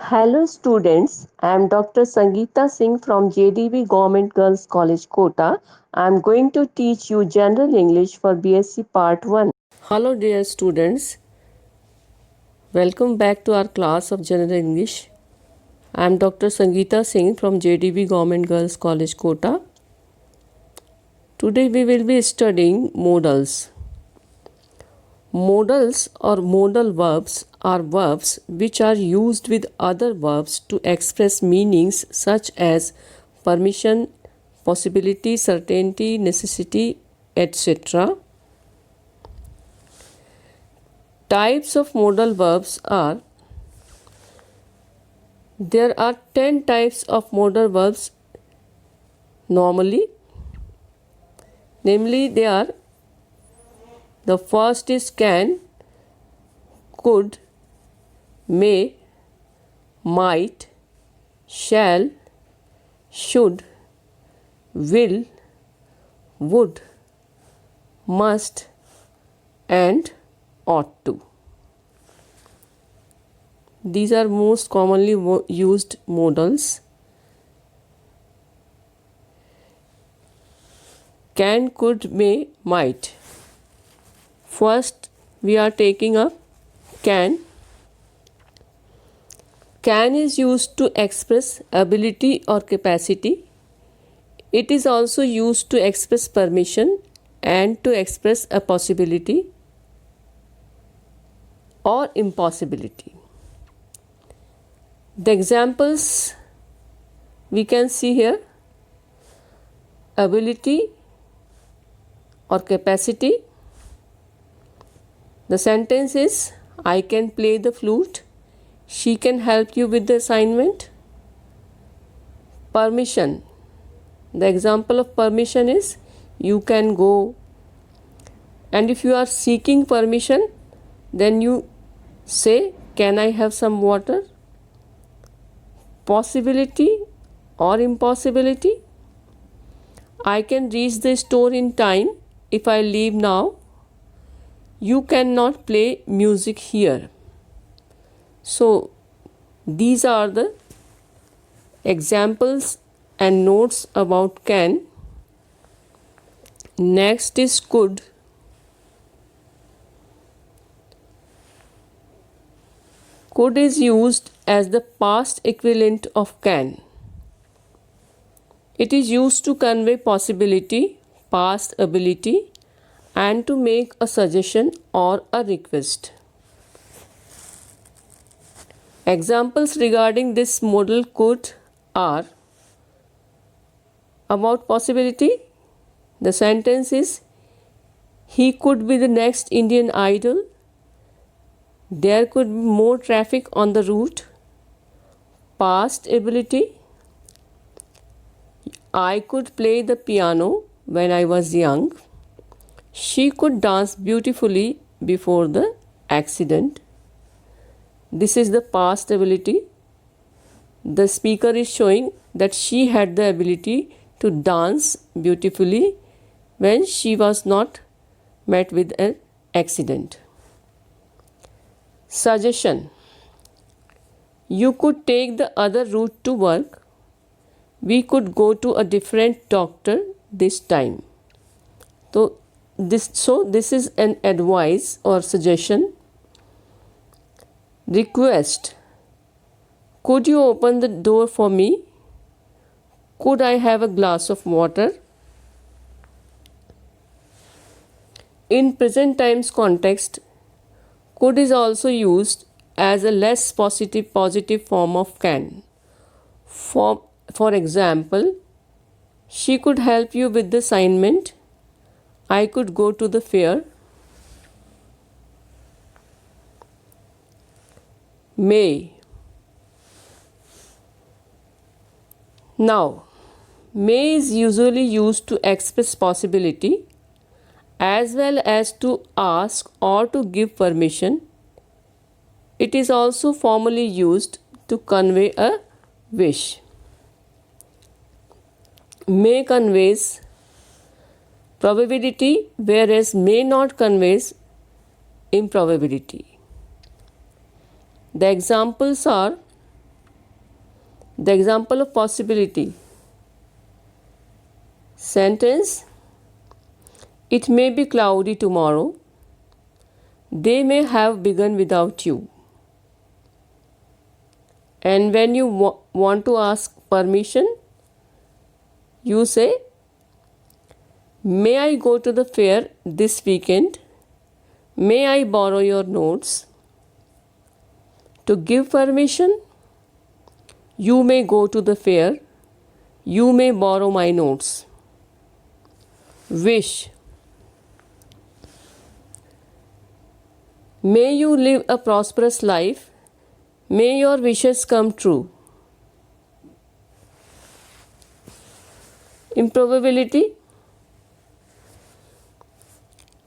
Hello students, I am Dr. Sangeeta Singh from JDV Government Girls College Kota. I am going to teach you General English for BSc Part 1. Hello dear students, welcome back to our class of General English. I am Dr. Sangeeta Singh from JDV Government Girls College Kota. Today we will be studying modals. Modals or modal verbs are verbs which are used with other verbs to express meanings such as permission, possibility, certainty, necessity, etc. Types of modal verbs are there are 10 types of modal verbs normally. Namely, they are the first is can, could, may, might, shall, should, will, would, must, and ought to. These are most commonly used modals. Can, could, may, might. First, we are taking up can. Can is used to express ability or capacity. It is also used to express permission and to express a possibility or impossibility. The examples we can see here: ability or capacity. The sentence is, I can play the flute. She can help you with the assignment. Permission. The example of permission is, you can go. And if you are seeking permission, then you say, can I have some water? Possibility or impossibility. I can reach the store in time if I leave now. You cannot play music here. So, these are the examples and notes about can. Next is could. Could is used as the past equivalent of can. It is used to convey possibility, past ability, and to make a suggestion or a request. Examples regarding this modal could are about possibility. The sentence is, he could be the next Indian Idol. There could be more traffic on the route. Past ability, I could play the piano when I was young. She could dance beautifully before the accident. This is the past ability. The speaker is showing that she had the ability to dance beautifully when she was not met with an accident. Suggestion. You could take the other route to work. We could go to a different doctor this time. So this is an advice or suggestion. Request. Could you open the door for me? Could I have a glass of water? In present times context, could is also used as a less positive form of can. For example, she could help you with the assignment. I could go to the fair. May. Now, may is usually used to express possibility as well as to ask or to give permission. It is also formally used to convey a wish. May conveys probability, whereas may not conveys improbability. The examples are The example of possibility. Sentence: it may be cloudy tomorrow. They may have begun without you. And when you want to ask permission, you say, may I go to the fair this weekend? May I borrow your notes? To give permission, you may go to the fair. You may borrow my notes. Wish. May you live a prosperous life. May your wishes come true. Improbability.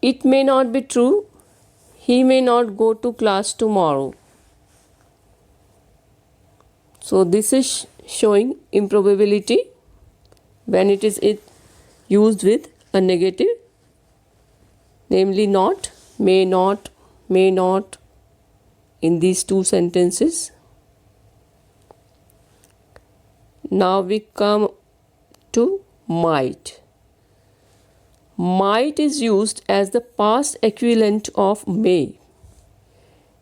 It may not be true. He may not go to class tomorrow. So this is showing improbability when it is used with a negative, namely not, may not, in these two sentences. Now we come to might. Might is used as the past equivalent of may.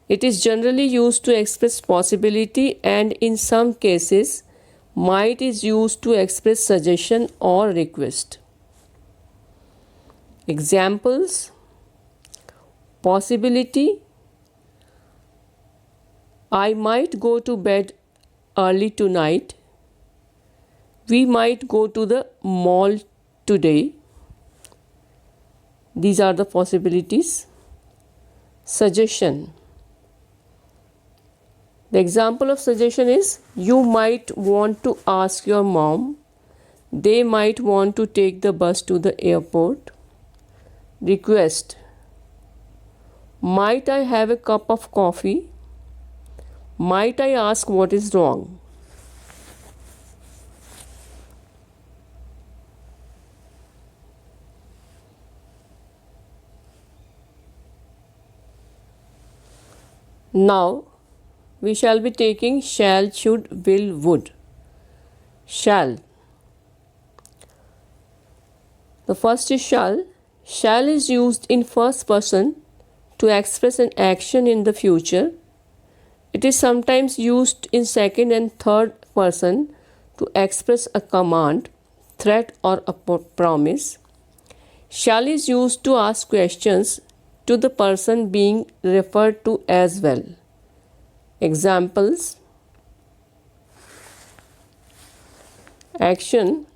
It is generally used to express possibility, and in some cases, might is used to express suggestion or request. Examples: possibility, I might go to bed early tonight. We might go to the mall today. These are the possibilities. Suggestion. The example of suggestion is, you might want to ask your mom. They might want to take the bus to the airport. Request. Might I have a cup of coffee? Might I ask what is wrong? Now, we shall be taking shall, should, will, would. Shall. The first is shall. Shall is used in first person to express an action in the future. It is sometimes used in second and third person to express a command, threat, or a promise. Shall is used to ask questions to the person being referred to as well. Examples: action,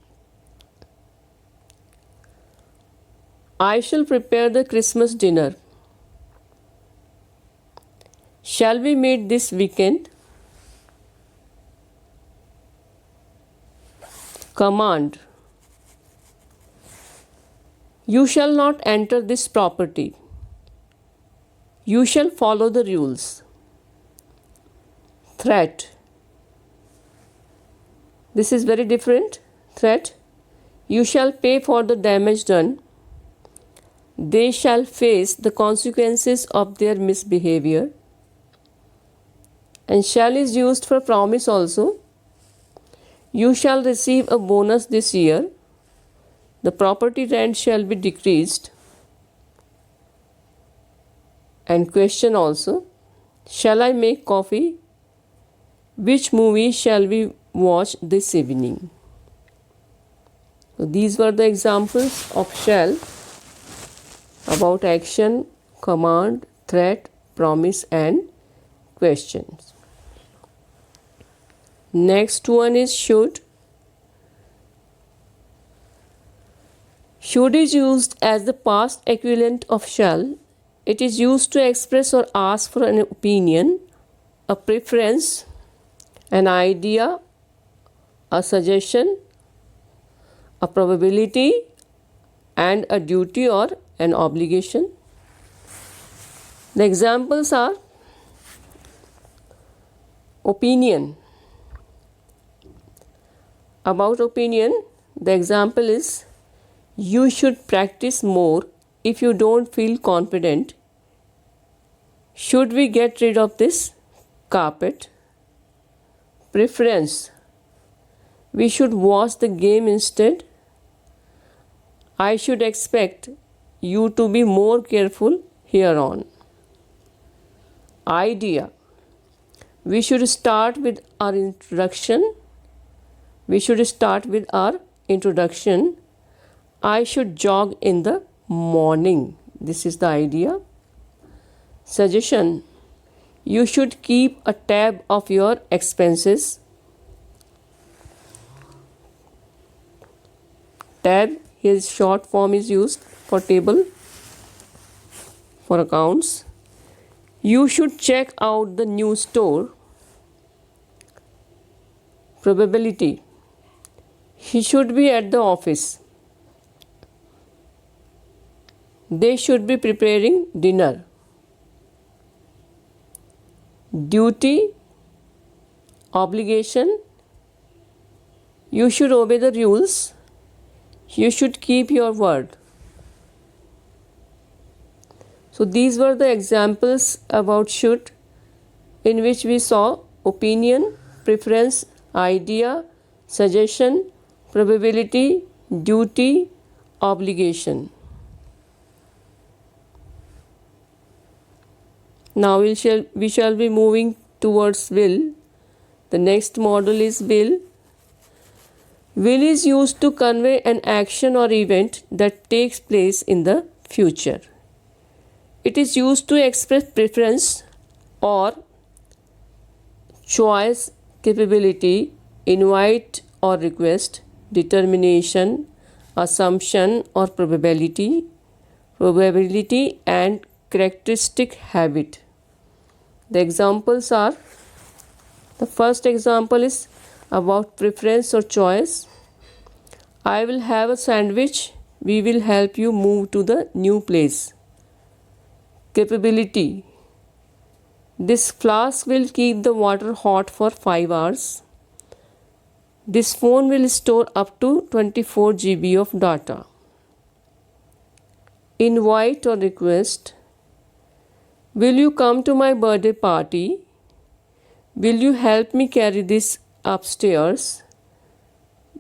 I shall prepare the Christmas dinner. Shall we meet this weekend? Command, you shall not enter this property. You shall follow the rules. Threat. This is very different. Threat. You shall pay for the damage done. They shall face the consequences of their misbehavior. And shall is used for promise also. You shall receive a bonus this year. The property rent shall be decreased. And question also. Shall I make coffee? Which movie shall we watch this evening? So these were the examples of shall about action, command, threat, promise, and questions. Next one is should. Should is used as the past equivalent of shall. It is used to express or ask for an opinion, a preference, an idea, a suggestion, a probability, and a duty or an obligation. The examples are opinion. About opinion, the example is, you should practice more if you don't feel confident. Should we get rid of this carpet? Preference. We should watch the game instead. I should expect you to be more careful here on. Idea. We should start with our introduction. I should jog in the morning. This is the idea. Suggestion. You should keep a tab of your expenses. Tab, here short form is used for table, for accounts. You should check out the new store. Probability. He should be at the office. They should be preparing dinner. Duty, obligation. You should obey the rules. You should keep your word. So these were the examples about should, in which we saw opinion, preference, idea, suggestion, probability, duty, obligation. Now we shall be moving towards will. The next model is will. Will is used to convey an action or event that takes place in the future. It is used to express preference or choice, capability, invite or request, determination, assumption or probability, and characteristic habit. The examples are, the first example is about preference or choice. I will have a sandwich. We will help you move to the new place. Capability. This flask will keep the water hot for 5 hours. This phone will store up to 24 GB of data. Invite or request. Will you come to my birthday party? Will you help me carry this upstairs?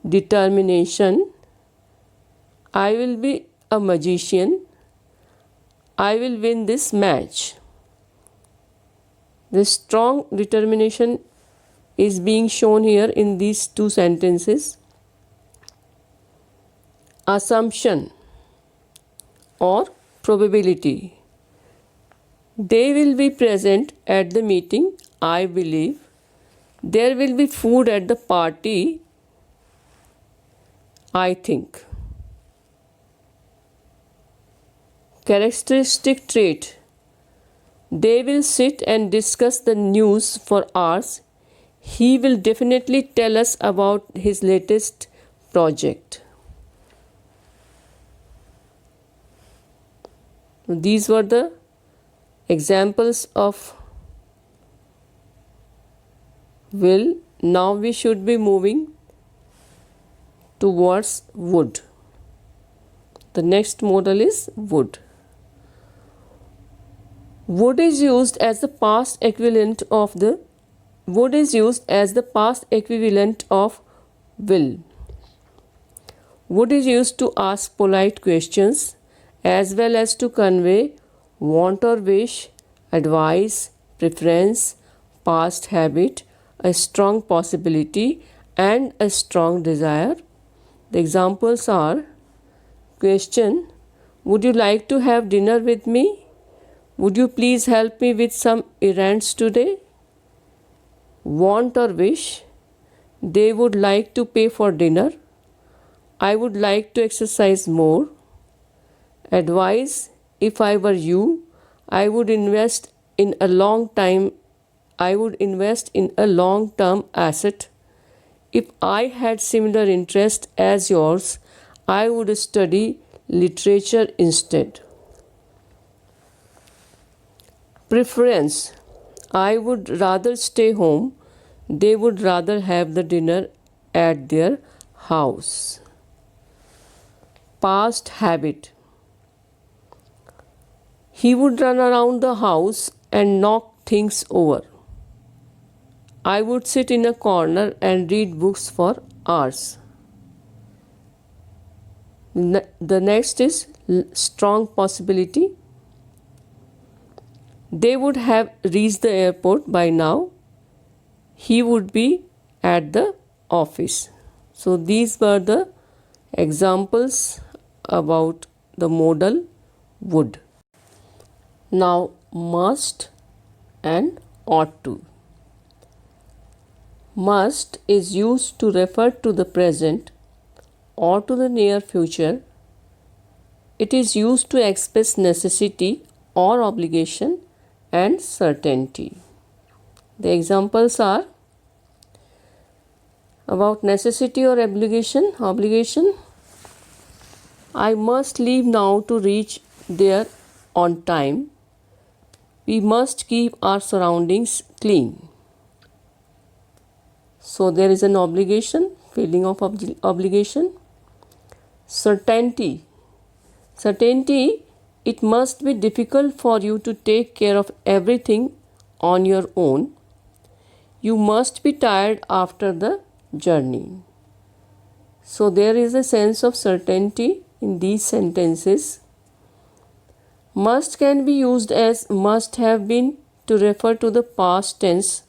Determination. I will be a magician. I will win this match. The strong determination is being shown here in these two sentences. Assumption or probability. They will be present at the meeting, I believe. There will be food at the party, I think. Characteristic trait. They will sit and discuss the news for hours. He will definitely tell us about his latest project. These were the examples of will. Now we should be moving towards would. The next model is would. Would is used as the past equivalent of will. Would is used to ask polite questions as well as to convey want or wish, advice, preference, past habit, a strong possibility, and a strong desire. The examples are: question, would you like to have dinner with me? Would you please help me with some errands today? Want or wish, they would like to pay for dinner. I would like to exercise more. Advice, if I were you, I would invest in a long-term asset. If I had similar interest as yours, I would study literature instead. Preference, I would rather stay home. They would rather have the dinner at their house. Past habit, he would run around the house and knock things over. I would sit in a corner and read books for hours. The next is strong possibility. They would have reached the airport by now. He would be at the office. So these were the examples about the modal would. Now must and ought to. Must is used to refer to the present or to the near future. It is used to express necessity or obligation and certainty. The examples are about necessity or obligation. I must leave now to reach there on time. We must keep our surroundings clean. So there is an obligation, feeling of obligation. Certainty. It must be difficult for you to take care of everything on your own. You must be tired after the journey. So there is a sense of certainty in these sentences. Must can be used as must have been to refer to the past tense.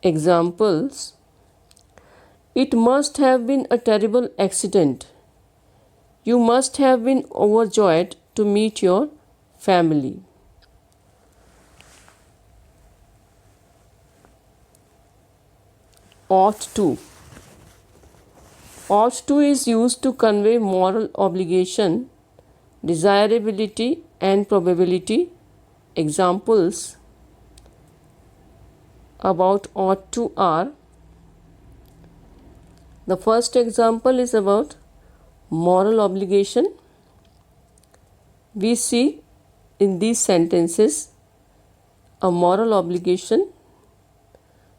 Examples: it must have been a terrible accident. You must have been overjoyed to meet your family. Ought to. Ought to is used to convey moral obligation, desirability and probability. Examples about ought to are: the first example is about moral obligation. We see in these sentences a moral obligation.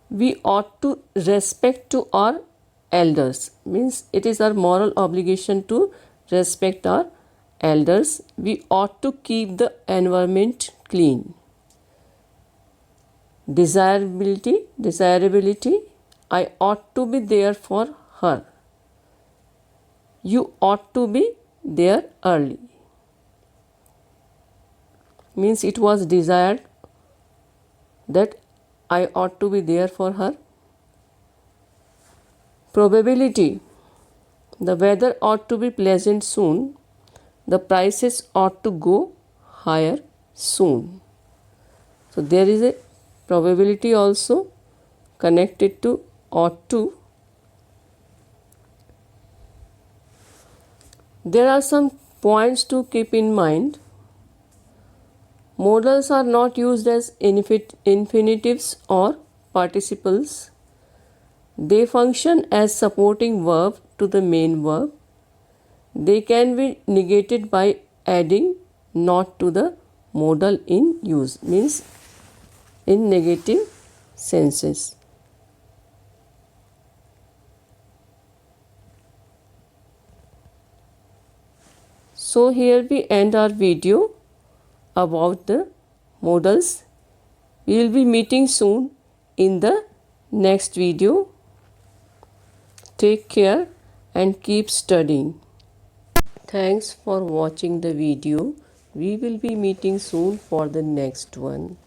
We ought to respect to our elders, means it is our moral obligation to respect our elders. We ought to keep the environment clean. Desirability, I ought to be there for her. You ought to be there early, means it was desired that I ought to be there for her. Probability, the weather ought to be pleasant soon. The prices ought to go higher soon. So there is a probability also connected to ought to. There are some points to keep in mind. Modals are not used as infinitives or participles. They function as supporting verb to the main verb. They can be negated by adding not to the modal in use, means in negative senses. So here we end our video about the modals. We will be meeting soon in the next video. Take care and keep studying. Thanks for watching the video. We will be meeting soon for the next one.